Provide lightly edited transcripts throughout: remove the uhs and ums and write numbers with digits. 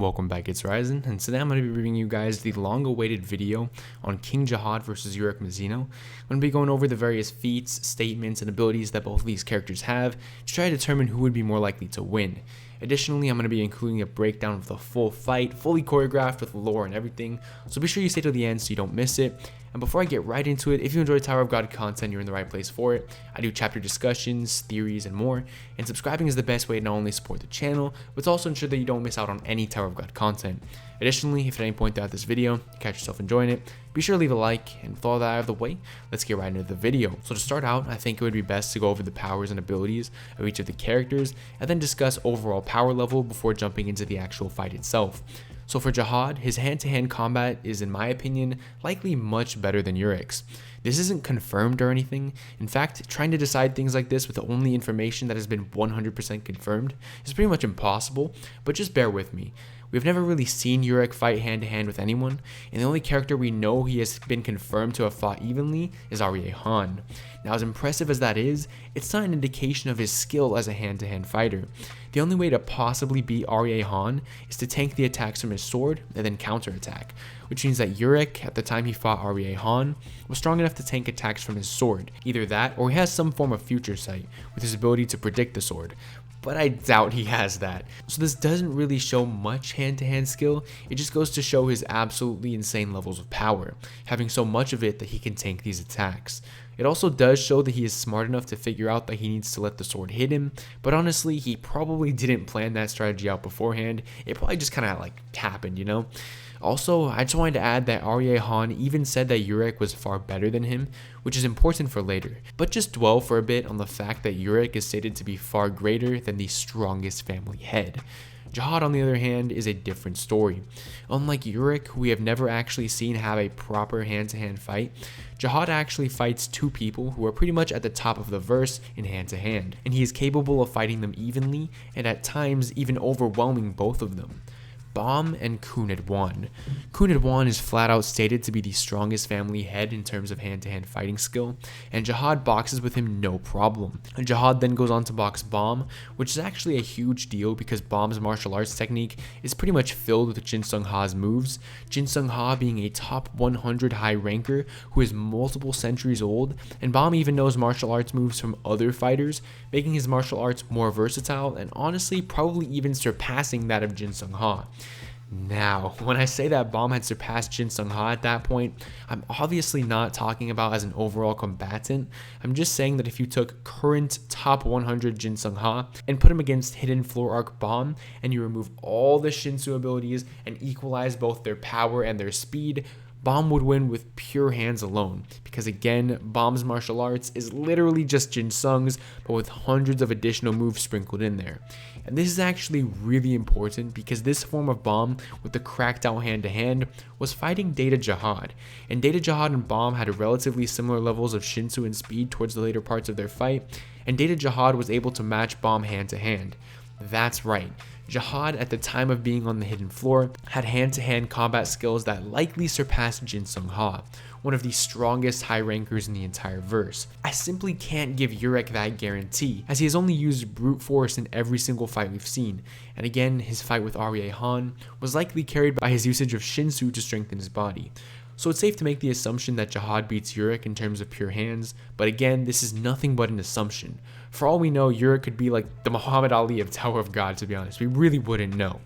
Welcome back, it's Ryzen, and today I'm going to be bringing you guys the long-awaited video on King Jahad versus Urek Mazino. I'm going to be going over the various feats, statements, and abilities that both of these characters have to try to determine who would be more likely to win. Additionally, I'm going to be including a breakdown of the full fight, fully choreographed with lore and everything, so be sure you stay till the end so you don't miss it. And before I get right into it, if you enjoy Tower of God content, you're in the right place for it. I do chapter discussions, theories, and more, and subscribing is the best way to not only support the channel, but to also ensure that you don't miss out on any Tower of God content. Additionally, if at any point throughout this video you catch yourself enjoying it, be sure to leave a like, and with all that out of the way, let's get right into the video. So to start out, I think it would be best to go over the powers and abilities of each of the characters, and then discuss overall power level before jumping into the actual fight itself. So for Jahad, his hand-to-hand combat is, in my opinion, likely much better than Urek's. This isn't confirmed or anything. In fact, trying to decide things like this with the only information that has been 100% confirmed is pretty much impossible, but just bear with me. We've never really seen Urek fight hand-to-hand with anyone, and the only character we know he has been confirmed to have fought evenly is Arye. Now, as impressive as that is, it's not an indication of his skill as a hand-to-hand fighter. The only way to possibly beat Arye is to tank the attacks from his sword and then counterattack, which means that Urek, at the time he fought Arye, was strong enough to tank attacks from his sword. Either that, or he has some form of future sight, with his ability to predict the sword. But I doubt he has that. So this doesn't really show much hand-to-hand skill, it just goes to show his absolutely insane levels of power, having so much of it that he can tank these attacks. It also does show that he is smart enough to figure out that he needs to let the sword hit him, but honestly, he probably didn't plan that strategy out beforehand. It probably just kind of happened, you know? Also, I just wanted to add that Arye even said that Urek was far better than him, which is important for later. But just dwell for a bit on the fact that Urek is stated to be far greater than the strongest family head. Jahad, on the other hand, is a different story. Unlike Urek, who we have never actually seen have a proper hand-to-hand fight, Jahad actually fights two people who are pretty much at the top of the verse in hand-to-hand, and he is capable of fighting them evenly, and at times even overwhelming both of them. Bomb and Kunedwan. Kunedwan is flat out stated to be the strongest family head in terms of hand-to-hand fighting skill, and Jahad boxes with him no problem. And Jahad then goes on to box Bomb, which is actually a huge deal because Bomb's martial arts technique is pretty much filled with Jin Sung Ha's moves, Jin Sung Ha being a top 100 high ranker who is multiple centuries old, and Bomb even knows martial arts moves from other fighters, making his martial arts more versatile and honestly probably even surpassing that of Jin Sung Ha. Now, when I say that Bomb had surpassed Jin Sung Ha at that point, I'm obviously not talking about as an overall combatant. I'm just saying that if you took current top 100 Jin Sung Ha and put him against hidden floor arc Bomb, and you remove all the Shinsu abilities and equalize both their power and their speed, Bomb would win with pure hands alone, because again, Bomb's martial arts is literally just Jin Sung's, but with hundreds of additional moves sprinkled in there. And this is actually really important because this form of Bomb, with the cracked out hand-to-hand, was fighting Data Jahad, and Data Jahad and Bomb had relatively similar levels of Shinsu and speed towards the later parts of their fight, and Data Jahad was able to match Bomb hand-to-hand. That's right. Jahad, at the time of being on the hidden floor, had hand-to-hand combat skills that likely surpassed Jin Sung Ha, one of the strongest high rankers in the entire verse. I simply can't give Urek that guarantee, as he has only used brute force in every single fight we've seen, and again, his fight with Arye was likely carried by his usage of Shinsu to strengthen his body. So it's safe to make the assumption that Jahad beats Urek in terms of pure hands, but again, this is nothing but an assumption. For all we know, Urek could be like the Muhammad Ali of Tower of God, to be honest. We really wouldn't know.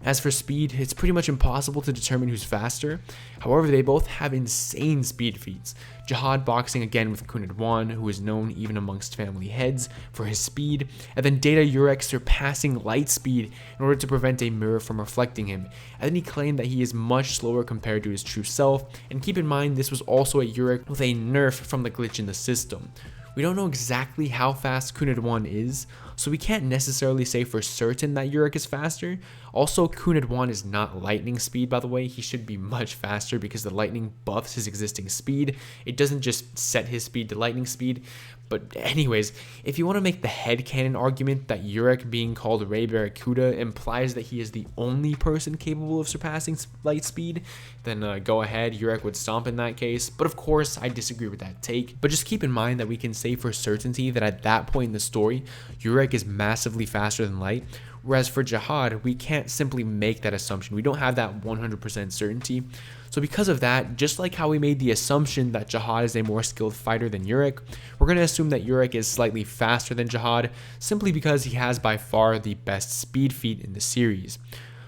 As for speed, it's pretty much impossible to determine who's faster. However, they both have insane speed feats. Jahad boxing again with Kunedwan, who is known even amongst family heads for his speed, and then Data Urek surpassing light speed in order to prevent a mirror from reflecting him. And then he claimed that he is much slower compared to his true self, and keep in mind this was also a Urek with a nerf from the glitch in the system. We don't know exactly how fast Kunedwan is, so we can't necessarily say for certain that Urek is faster. Also, Kunedwan is not lightning speed, by the way. He should be much faster because the lightning buffs his existing speed. It doesn't just set his speed to lightning speed. But anyways, if you want to make the headcanon argument that Urek being called Ray Barracuda implies that he is the only person capable of surpassing light speed, then go ahead, Urek would stomp in that case. But of course, I disagree with that take. But just keep in mind that we can say for certainty that at that point in the story, Urek is massively faster than light, Whereas for Jahad, we can't simply make that assumption. We don't have that 100% certainty. So because of that, just like how we made the assumption that Jahad is a more skilled fighter than Urek, we're going to assume that Urek is slightly faster than Jahad, simply because he has by far the best speed feat in the series.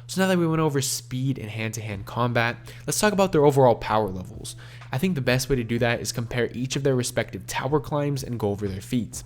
So now that we went over speed and hand-to-hand combat, let's talk about their overall power levels. I think the best way to do that is compare each of their respective tower climbs and go over their feats.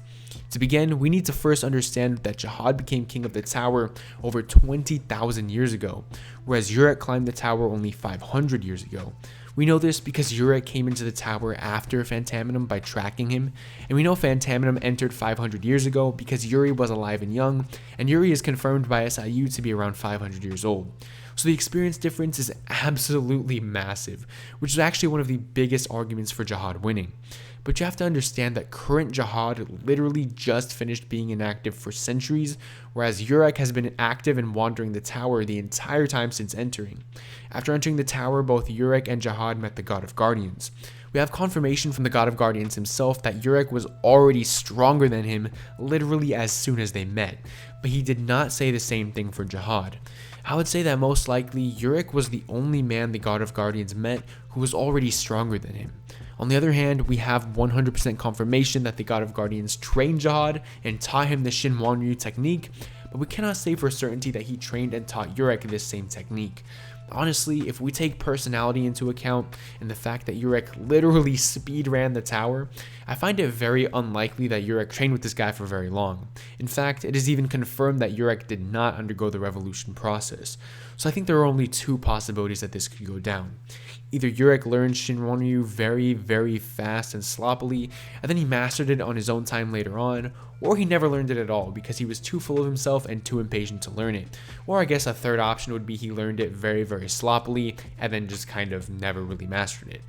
To begin, we need to first understand that Jahad became king of the tower over 20,000 years ago, whereas Urek climbed the tower only 500 years ago. We know this because Urek came into the tower after Fantaminum by tracking him, and we know Fantaminum entered 500 years ago because Yuri was alive and young, and Yuri is confirmed by SIU to be around 500 years old. So the experience difference is absolutely massive, which is actually one of the biggest arguments for Jahad winning. But you have to understand that current Jahad literally just finished being inactive for centuries, whereas Urek has been active and wandering the tower the entire time since entering. After entering the tower, both Urek and Jahad met the God of Guardians. We have confirmation from the God of Guardians himself that Urek was already stronger than him literally as soon as they met, but he did not say the same thing for Jahad. I would say that most likely Urek was the only man the God of Guardians met who was already stronger than him. On the other hand, we have 100% confirmation that the God of Guardians trained Jahad and taught him the Shinwanryu technique, but we cannot say for certainty that he trained and taught Urek this same technique. Honestly, if we take personality into account and the fact that Urek literally speed ran the tower, I find it very unlikely that Urek trained with this guy for very long. In fact, it is even confirmed that Urek did not undergo the revolution process. So I think there are only two possibilities that this could go down. Either Urek learned Shinwanryu very, very fast and sloppily, and then he mastered it on his own time later on, or he never learned it at all because he was too full of himself and too impatient to learn it. Or I guess a third option would be he learned it very, very sloppily and then just kind of never really mastered it.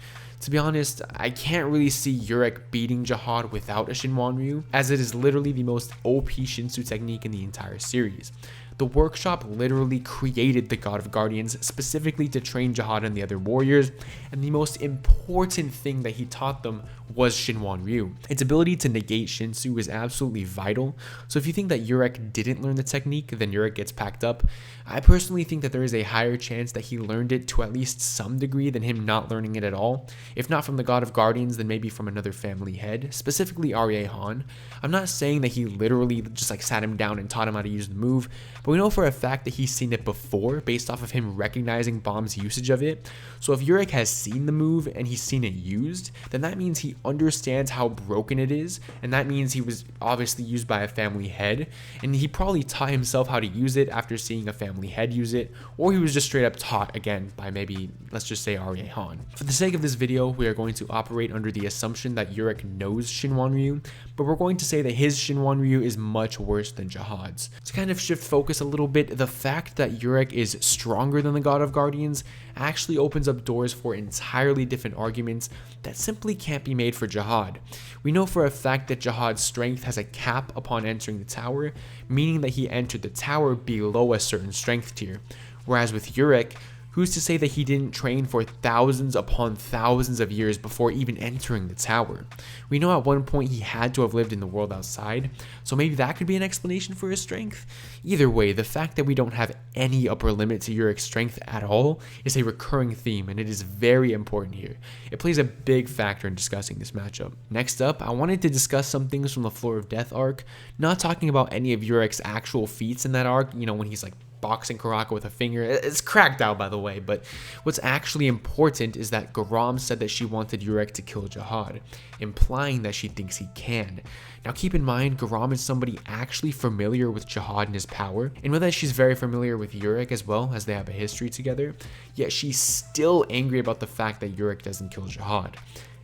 To be honest, I can't really see Urek beating Jahad without a Shinwanryu, as it is literally the most OP Shinsu technique in the entire series. The workshop literally created the God of Guardians specifically to train Jahad and the other warriors, and the most important thing that he taught them was Shinwanryu. Its ability to negate Shinsu is absolutely vital, so if you think that Urek didn't learn the technique, then Urek gets packed up. I personally think that there is a higher chance that he learned it to at least some degree than him not learning it at all. If not from the God of Guardians, then maybe from another family head, specifically Arye Han. I'm not saying that he literally just sat him down and taught him how to use the move, but we know for a fact that he's seen it before based off of him recognizing Bomb's usage of it. So if Urek has seen the move and he's seen it used, then that means he understands how broken it is, and that means he was obviously used by a family head, and he probably taught himself how to use it after seeing a family head use it, or he was just straight up taught again by maybe, let's just say, Arye Han. For the sake of this video, we are going to operate under the assumption that Urek knows Shinwanryu, but we're going to say that his Shinwanryu is much worse than Jahad's. To kind of shift focus a little bit, the fact that Urek is stronger than the God of Guardians actually opens up doors for entirely different arguments that simply can't be made for Jahad. We know for a fact that Jahad's strength has a cap upon entering the tower, meaning that he entered the tower below a certain strength tier, whereas with Urek, who's to say that he didn't train for thousands upon thousands of years before even entering the tower? We know at one point he had to have lived in the world outside, so maybe that could be an explanation for his strength. Either way, the fact that we don't have any upper limit to Urek's strength at all is a recurring theme, and it is very important here. It plays a big factor in discussing this matchup. Next up, I wanted to discuss some things from the Floor of Death arc, not talking about any of Urek's actual feats in that arc, when he's boxing Karaka with a finger. It's cracked out, by the way, but what's actually important is that Garam said that she wanted Urek to kill Jahad, implying that she thinks he can. Now keep in mind, Garam is somebody actually familiar with Jahad and his power, and with that she's very familiar with Urek as well, as they have a history together, yet she's still angry about the fact that Urek doesn't kill Jahad.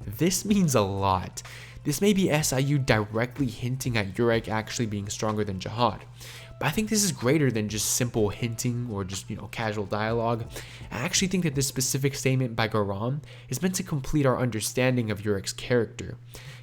This means a lot. This may be SIU directly hinting at Urek actually being stronger than Jahad. But I think this is greater than just simple hinting or just, casual dialogue. I actually think that this specific statement by Garam is meant to complete our understanding of Urek's character.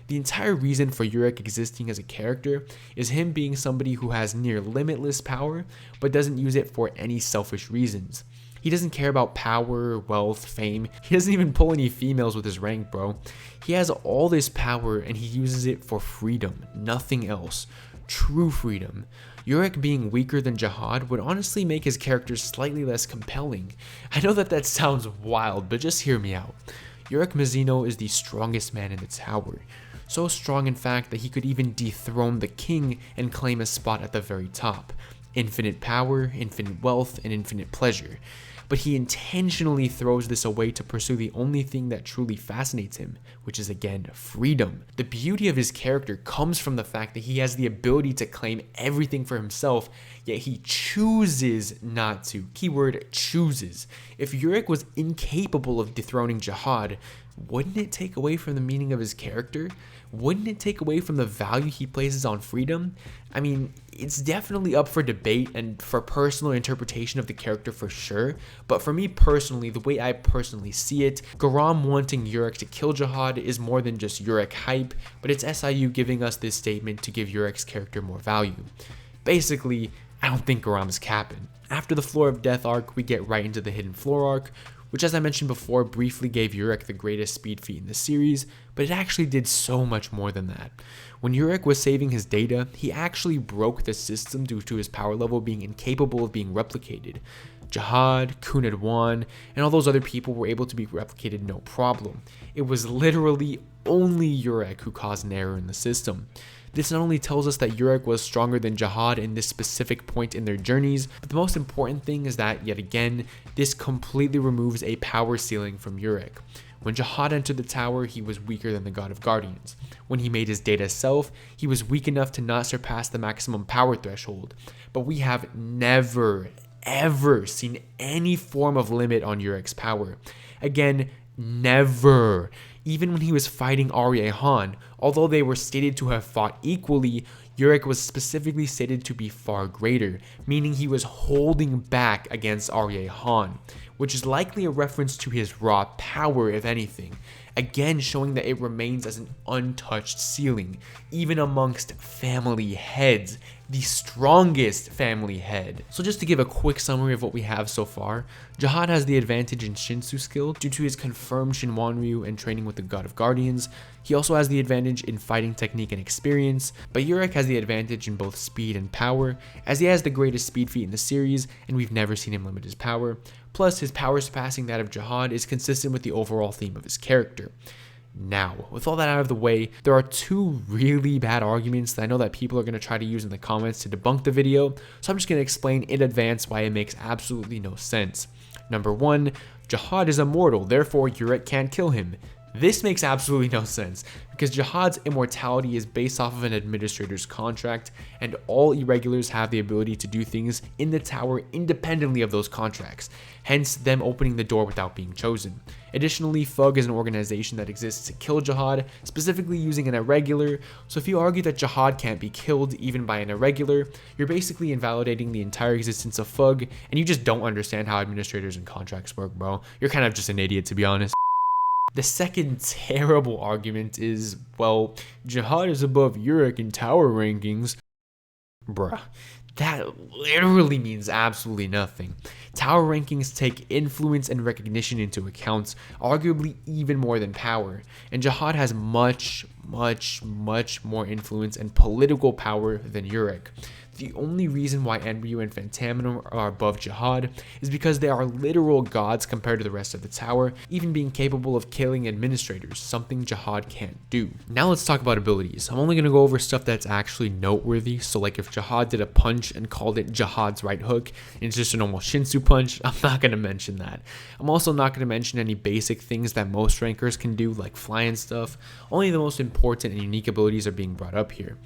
The entire reason for Urek existing as a character is him being somebody who has near limitless power, but doesn't use it for any selfish reasons. He doesn't care about power, wealth, fame. He doesn't even pull any females with his rank, bro. He has all this power and he uses it for freedom, nothing else. true freedom. Urek being weaker than Jahad would honestly make his character slightly less compelling. I know that sounds wild, but just hear me out. Urek Mazino is the strongest man in the tower. So strong in fact that he could even dethrone the king and claim a spot at the very top. Infinite power, infinite wealth, and infinite pleasure. But he intentionally throws this away to pursue the only thing that truly fascinates him, which is again, freedom. The beauty of his character comes from the fact that he has the ability to claim everything for himself, yet he chooses not to. Keyword, chooses. If Urek was incapable of dethroning Jahad, wouldn't it take away from the meaning of his character? Wouldn't it take away from the value he places on freedom? I mean, it's definitely up for debate and for personal interpretation of the character for sure, but for me personally, the way I personally see it, Garam wanting Urek to kill Jahad is more than just Urek hype, but it's SIU giving us this statement to give Urek's character more value. Basically, I don't think Garam is capping. After the Floor of Death arc, we get right into the Hidden Floor arc, which as I mentioned before briefly gave Urek the greatest speed feat in the series, but it actually did so much more than that. When Urek was saving his data, he actually broke the system due to his power level being incapable of being replicated. Jahad, Kunadwan, and all those other people were able to be replicated no problem. It was literally only Urek who caused an error in the system. This not only tells us that Urek was stronger than Jahad in this specific point in their journeys, but the most important thing is that, yet again, this completely removes a power ceiling from Urek. When Jahad entered the tower, he was weaker than the God of Guardians. When he made his data self, he was weak enough to not surpass the maximum power threshold. But we have never, ever seen any form of limit on Urek's power. Again, never. Even when he was fighting Arye Han, although they were stated to have fought equally, Urek was specifically stated to be far greater, meaning he was holding back against Arye Han, which is likely a reference to his raw power if anything, again showing that it remains as an untouched ceiling, even amongst family heads, the strongest family head. So just to give a quick summary of what we have so far, Jahad has the advantage in Shinsu skill due to his confirmed Shinwanryu and training with the God of Guardians. He also has the advantage in fighting technique and experience, but Urek has the advantage in both speed and power, as he has the greatest speed feat in the series, and we've never seen him limit his power. Plus, his power surpassing that of Jahad is consistent with the overall theme of his character. Now, with all that out of the way, there are two really bad arguments that I know that people are going to try to use in the comments to debunk the video, so I'm just going to explain in advance why it makes absolutely no sense. Number one, Jahad is immortal, therefore Urek can't kill him. This makes absolutely no sense, because Jahad's immortality is based off of an administrator's contract, and all irregulars have the ability to do things in the tower independently of those contracts, hence them opening the door without being chosen. Additionally, FUG is an organization that exists to kill Jahad, specifically using an irregular, so if you argue that Jahad can't be killed even by an irregular, you're basically invalidating the entire existence of FUG, and you just don't understand how administrators and contracts work, bro. You're kind of just an idiot, to be honest. The second terrible argument is, well, Jahad is above Urek in tower rankings. Bruh, that literally means absolutely nothing. Tower rankings take influence and recognition into account, arguably even more than power, and Jahad has much more influence and political power than Urek. The only reason why Enryu and Phantaminum are above Jahad is because they are literal gods compared to the rest of the tower, even being capable of killing administrators, something Jahad can't do. Now let's talk about abilities. I'm only going to go over stuff that's actually noteworthy, so like if Jahad did a punch and called it Jahad's right hook, and it's just a normal Shinsu punch, I'm not going to mention that. I'm also not going to mention any basic things that most rankers can do, like fly and stuff. Only the most important and unique abilities are being brought up here.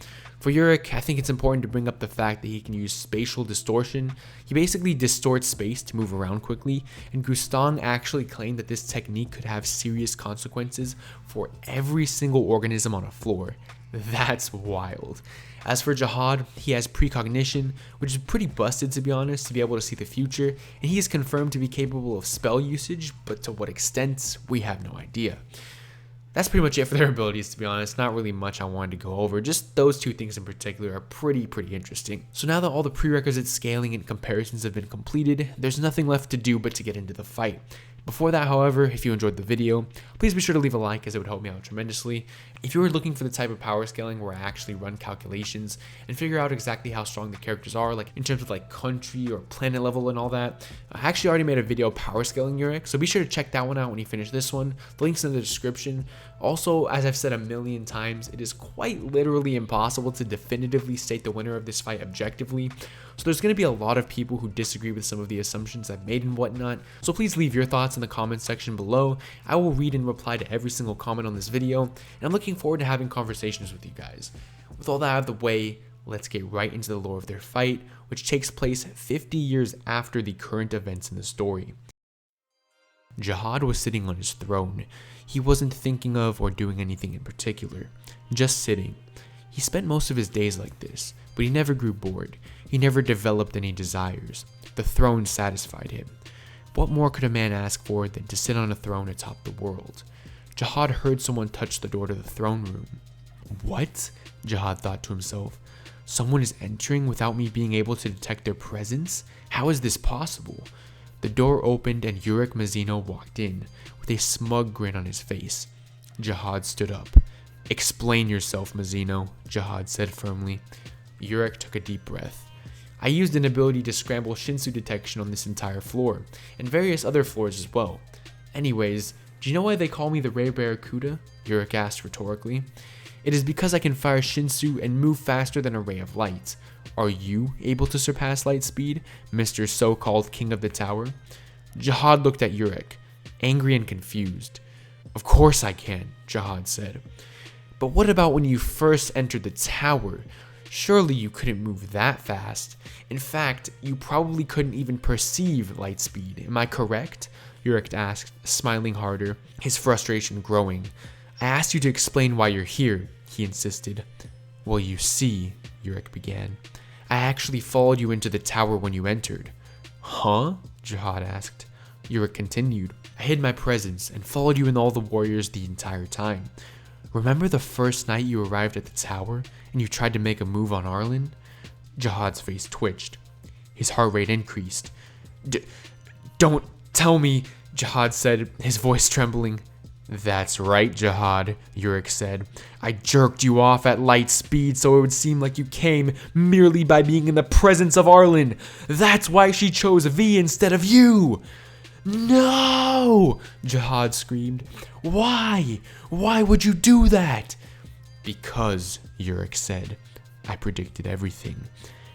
For Urek, I think it's important to bring up the fact that he can use spatial distortion. He basically distorts space to move around quickly, and Gustang actually claimed that this technique could have serious consequences for every single organism on a floor. That's wild. As for Jahad, he has precognition, which is pretty busted to be honest, to be able to see the future, and he is confirmed to be capable of spell usage, but to what extent, we have no idea. That's pretty much it for their abilities, to be honest. Not really much I wanted to go over. Just those two things in particular are pretty interesting. So now that all the prerequisite scaling and comparisons have been completed, there's nothing left to do but to get into the fight. Before that, however, if you enjoyed the video, please be sure to leave a like as it would help me out tremendously. If you are looking for the type of power scaling where I actually run calculations and figure out exactly how strong the characters are, like in terms of like country or planet level and all that, I actually already made a video power scaling Urek, so be sure to check that one out when you finish this one. The link's in the description. Also, as I've said a million times, it is quite literally impossible to definitively state the winner of this fight objectively. So there's going to be a lot of people who disagree with some of the assumptions I've made and whatnot. So please leave your thoughts in the comments section below. I will read and reply to every single comment on this video, and I'm looking forward to having conversations with you guys. With all that out of the way, let's get right into the lore of their fight, which takes place 50 years after the current events in the story. Jahad was sitting on his throne. He wasn't thinking of or doing anything in particular, just sitting. He spent most of his days like this, but he never grew bored. He never developed any desires. The throne satisfied him. What more could a man ask for than to sit on a throne atop the world? Jahad heard someone touch the door to the throne room. What? Jahad thought to himself. Someone is entering without me being able to detect their presence? How is this possible? The door opened and Urek Mazino walked in, with a smug grin on his face. Jahad stood up. Explain yourself, Mazino, Jahad said firmly. Urek took a deep breath. I used an ability to scramble Shinsu detection on this entire floor, and various other floors as well. Anyways, do you know why they call me the Rare Barracuda? Urek asked rhetorically. It is because I can fire Shinsu and move faster than a ray of light. Are you able to surpass light speed, Mr. So-called King of the Tower? Jahad looked at Urek, angry and confused. Of course I can, Jahad said. But what about when you first entered the tower? Surely you couldn't move that fast. In fact, you probably couldn't even perceive light speed. Am I correct? Urek asked, smiling harder, his frustration growing. I asked you to explain why you're here, he insisted. Well, you see, Urek began. I actually followed you into the tower when you entered. Huh? Jahad asked. Urek continued. I hid my presence and followed you and all the warriors the entire time. Remember the first night you arrived at the tower and you tried to make a move on Arlen? Jahad's face twitched. His heart rate increased. Don't tell me, Jahad said, his voice trembling. That's right, Jahad, Urek said. I jerked you off at light speed so it would seem like you came merely by being in the presence of Arlen. That's why she chose V instead of you. No! Jahad screamed. Why? Why would you do that? Because, Urek said, I predicted everything.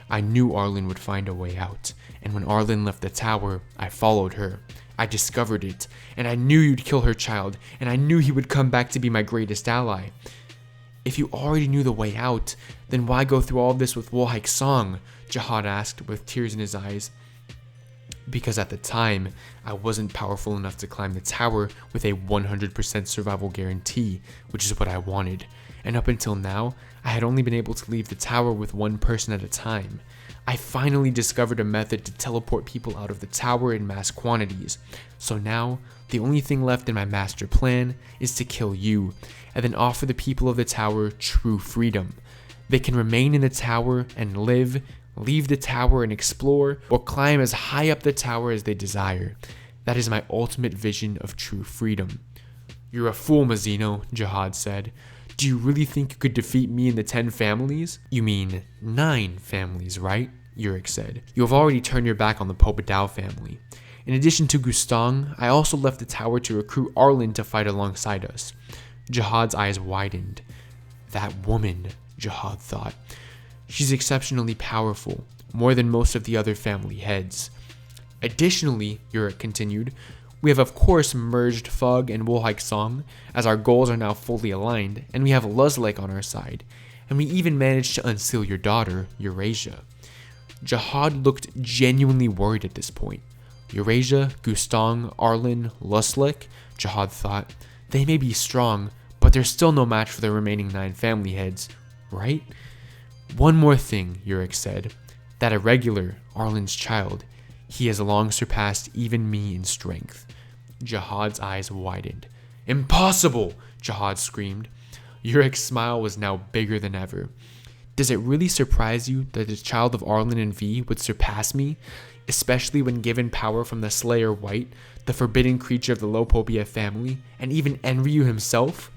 I knew Arlen would find a way out, and when Arlen left the tower, I followed her. I discovered it, and I knew you'd kill her child, and I knew he would come back to be my greatest ally. If you already knew the way out, then why go through all this with Wohaik's song? Jahad asked with tears in his eyes. Because at the time, I wasn't powerful enough to climb the tower with a 100% survival guarantee, which is what I wanted. And up until now, I had only been able to leave the tower with one person at a time. I finally discovered a method to teleport people out of the tower in mass quantities. So now, the only thing left in my master plan is to kill you, and then offer the people of the tower true freedom. They can remain in the tower and live, leave the tower and explore, or climb as high up the tower as they desire. That is my ultimate vision of true freedom. You're a fool, Mazino, Jahad said. Do you really think you could defeat me and the 10 families? You mean 9 families, right? Urek said. You have already turned your back on the Popodao family. In addition to Gustang, I also left the tower to recruit Arlen to fight alongside us. Jahad's eyes widened. That woman, Jahad thought. She's exceptionally powerful, more than most of the other family heads. Additionally, Urek continued, we have of course merged Fug and Wohaik Song, as our goals are now fully aligned, and we have Luzlek on our side, and we even managed to unseal your daughter, Eurasia. Jahad looked genuinely worried at this point. Eurasia, Gustang, Arlen, Luzlek, Jahad thought, they may be strong, but they're still no match for the remaining 9 family heads, right? One more thing, Urek said, that irregular, Arlen's child, he has long surpassed even me in strength. Jahad's eyes widened. Impossible! Jahad screamed. Urek's smile was now bigger than ever. Does it really surprise you that the child of Arlen and V would surpass me? especially when given power from the Slayer White, the forbidden creature of the Lopopia family, and even Enryu himself?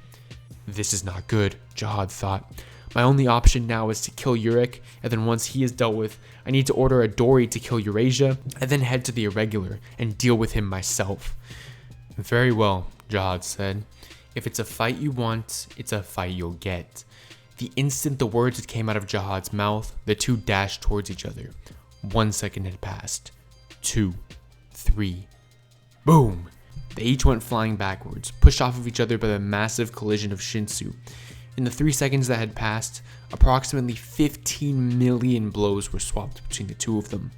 This is not good, Jahad thought. My only option now is to kill Urek, and then once he is dealt with, I need to order a Dori to kill Eurasia, and then head to the Irregular and deal with him myself. Very well, Jahad said. If it's a fight you want, it's a fight you'll get. The instant the words that came out of Jahad's mouth, the two dashed towards each other. 1 second had passed. 2, 3. Boom! They each went flying backwards, pushed off of each other by the massive collision of Shinsu. In the 3 seconds that had passed, approximately 15 million blows were swapped between the two of them.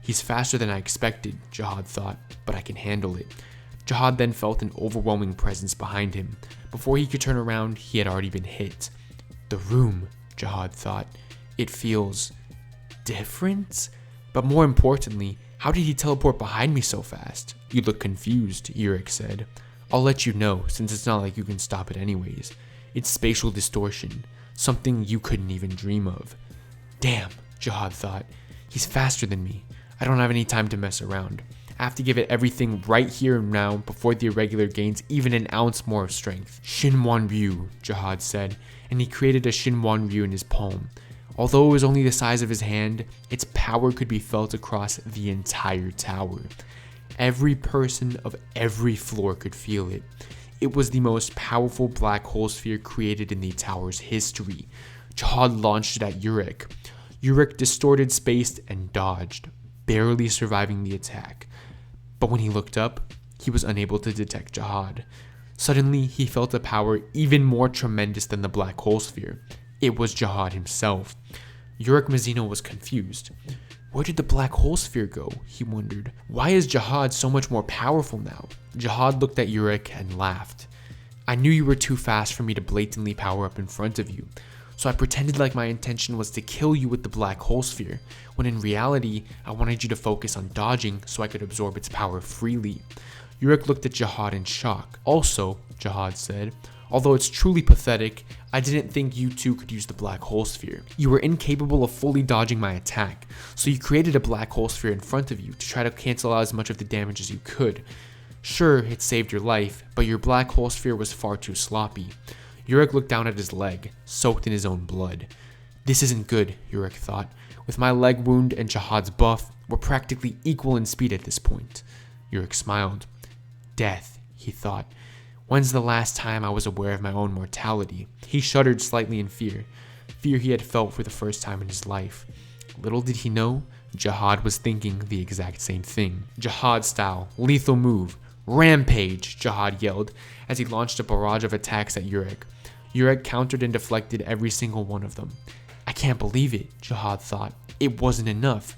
He's faster than I expected, Jahad thought, but I can handle it. Jahad then felt an overwhelming presence behind him. Before he could turn around, he had already been hit. The room, Jahad thought. It feels different? But more importantly, how did he teleport behind me so fast? You look confused, Urek said. I'll let you know, since it's not like you can stop it anyways. It's spatial distortion, something you couldn't even dream of. Damn, Jahad thought. He's faster than me. I don't have any time to mess around. I have to give it everything right here and now before the Irregular gains even an ounce more of strength. Shinwan Ryu, Jahad said, and he created a Shinwan Ryu in his palm. Although it was only the size of his hand, its power could be felt across the entire tower. Every person of every floor could feel it. It was the most powerful black hole sphere created in the tower's history. Jahad launched it at Urek. Urek distorted, spaced, and dodged, barely surviving the attack. But when he looked up, he was unable to detect Jahad. Suddenly, he felt a power even more tremendous than the black hole sphere. It was Jahad himself. Urek Mazino was confused. Where did the black hole sphere go? He wondered. Why is Jahad so much more powerful now? Jahad looked at Urek and laughed. I knew you were too fast for me to blatantly power up in front of you, so I pretended like my intention was to kill you with the black hole sphere, when in reality, I wanted you to focus on dodging so I could absorb its power freely. Urek looked at Jahad in shock. Also, Jahad said, although it's truly pathetic, I didn't think you two could use the black hole sphere. You were incapable of fully dodging my attack, so you created a black hole sphere in front of you to try to cancel out as much of the damage as you could. Sure, it saved your life, but your black hole sphere was far too sloppy. Urek looked down at his leg, soaked in his own blood. This isn't good, Urek thought. With my leg wound and Jahad's buff, we're practically equal in speed at this point. Urek smiled. Death, he thought. When's the last time I was aware of my own mortality? He shuddered slightly in fear he had felt for the first time in his life. Little did he know, Jahad was thinking the exact same thing. Jahad style, lethal move, rampage, Jahad yelled as he launched a barrage of attacks at Urek. Urek countered and deflected every single one of them. I can't believe it, Jahad thought. It wasn't enough.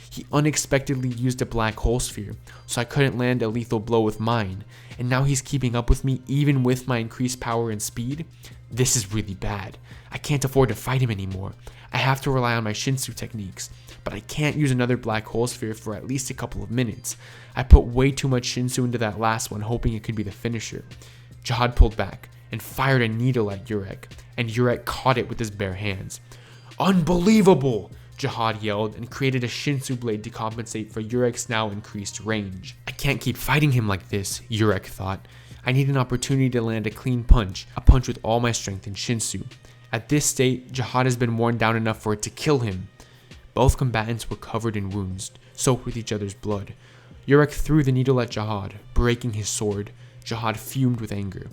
He unexpectedly used a black hole sphere, so I couldn't land a lethal blow with mine, and now he's keeping up with me even with my increased power and speed? This is really bad. I can't afford to fight him anymore. I have to rely on my Shinsu techniques, but I can't use another black hole sphere for at least a couple of minutes. I put way too much Shinsu into that last one, hoping it could be the finisher. Jahad pulled back and fired a needle at Urek, and Urek caught it with his bare hands. Unbelievable! Jahad yelled and created a Shinsu blade to compensate for Urek's now increased range. I can't keep fighting him like this, Urek thought. I need an opportunity to land a clean punch, a punch with all my strength in Shinsu. At this state, Jahad has been worn down enough for it to kill him. Both combatants were covered in wounds, soaked with each other's blood. Urek threw the needle at Jahad, breaking his sword. Jahad fumed with anger.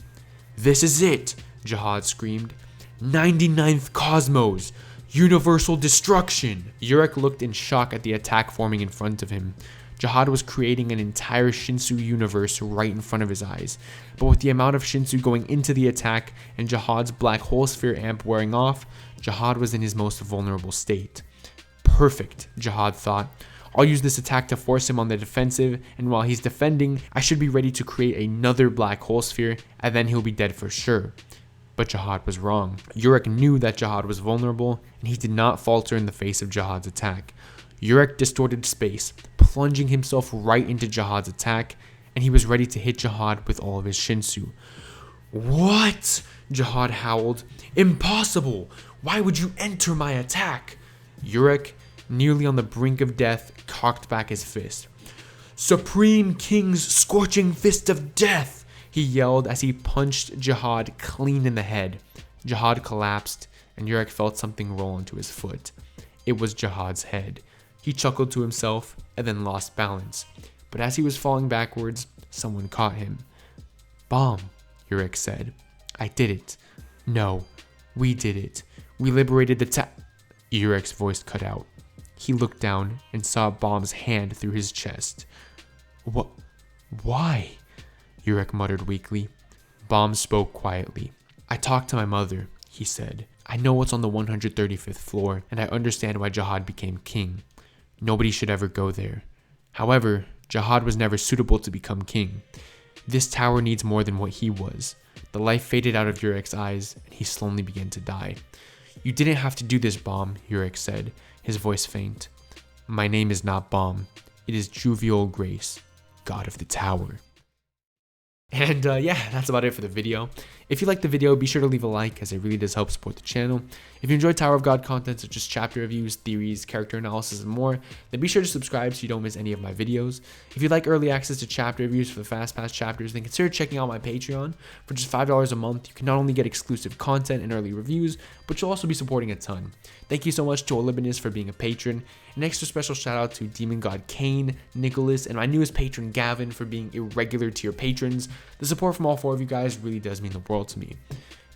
This is it, Jahad screamed. 99th Cosmos! Universal destruction! Urek looked in shock at the attack forming in front of him. Jahad was creating an entire Shinsu universe right in front of his eyes, but with the amount of Shinsu going into the attack and Jahad's black hole sphere amp wearing off, Jahad was in his most vulnerable state. Perfect, Jahad thought. I'll use this attack to force him on the defensive, and while he's defending, I should be ready to create another black hole sphere, and then he'll be dead for sure. But Jahad was wrong. Urek knew that Jahad was vulnerable, and he did not falter in the face of Jahad's attack. Urek distorted space, plunging himself right into Jahad's attack, and he was ready to hit Jahad with all of his Shinsu. What? Jahad howled. Impossible! Why would you enter my attack? Urek, nearly on the brink of death, cocked back his fist. "Supreme King's scorching fist of death!" he yelled as he punched Jahad clean in the head. Jahad collapsed, and Urek felt something roll onto his foot. It was Jahad's head. He chuckled to himself and then lost balance. But as he was falling backwards, someone caught him. "Bomb," Urek said. "I did it." "No, we did it. We liberated the Urek's voice cut out. He looked down and saw Bomb's hand through his chest. "What? Why?" Urek muttered weakly. Bomb spoke quietly. "I talked to my mother," he said. "I know what's on the 135th floor, and I understand why Jahad became king. Nobody should ever go there. However, Jahad was never suitable to become king. This tower needs more than what he was." The light faded out of Urek's eyes, and he slowly began to die. "You didn't have to do this, Bomb," Urek said, his voice faint. "My name is not Bomb. It is Jovial Grace, God of the Tower." And yeah, that's about it for the video. If you liked the video, be sure to leave a like, as it really does help support the channel. If you enjoyed Tower of God content such as chapter reviews, theories, character analysis, and more, then be sure to subscribe so you don't miss any of my videos. If you'd like early access to chapter reviews for the fast pass chapters, then consider checking out my Patreon. For just $5 a month, you can not only get exclusive content and early reviews, but you'll also be supporting a ton. Thank you so much to Olibinus for being a patron. An extra special shout out to Demon God Kane, Nicholas, and my newest patron Gavin for being irregular tier patrons. The support from all four of you guys really does mean the world to me.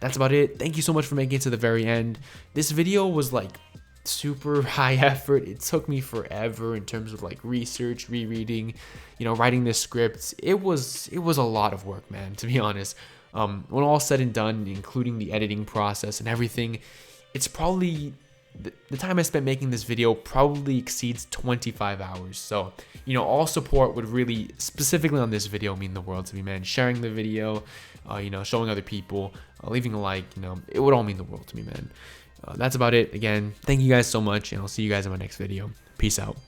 That's about it. Thank you so much for making it to the very end. This video was like super high effort. It took me forever in terms of like research, rereading, writing the scripts. It was a lot of work, man, to be honest. When all said and done, including the editing process and everything, it's probably the time I spent making this video probably exceeds 25 hours. So, all support would really, specifically on this video, mean the world to me, man. Sharing the video, showing other people, leaving a like, it would all mean the world to me, man. That's about it. Again, thank you guys so much, and I'll see you guys in my next video. Peace out.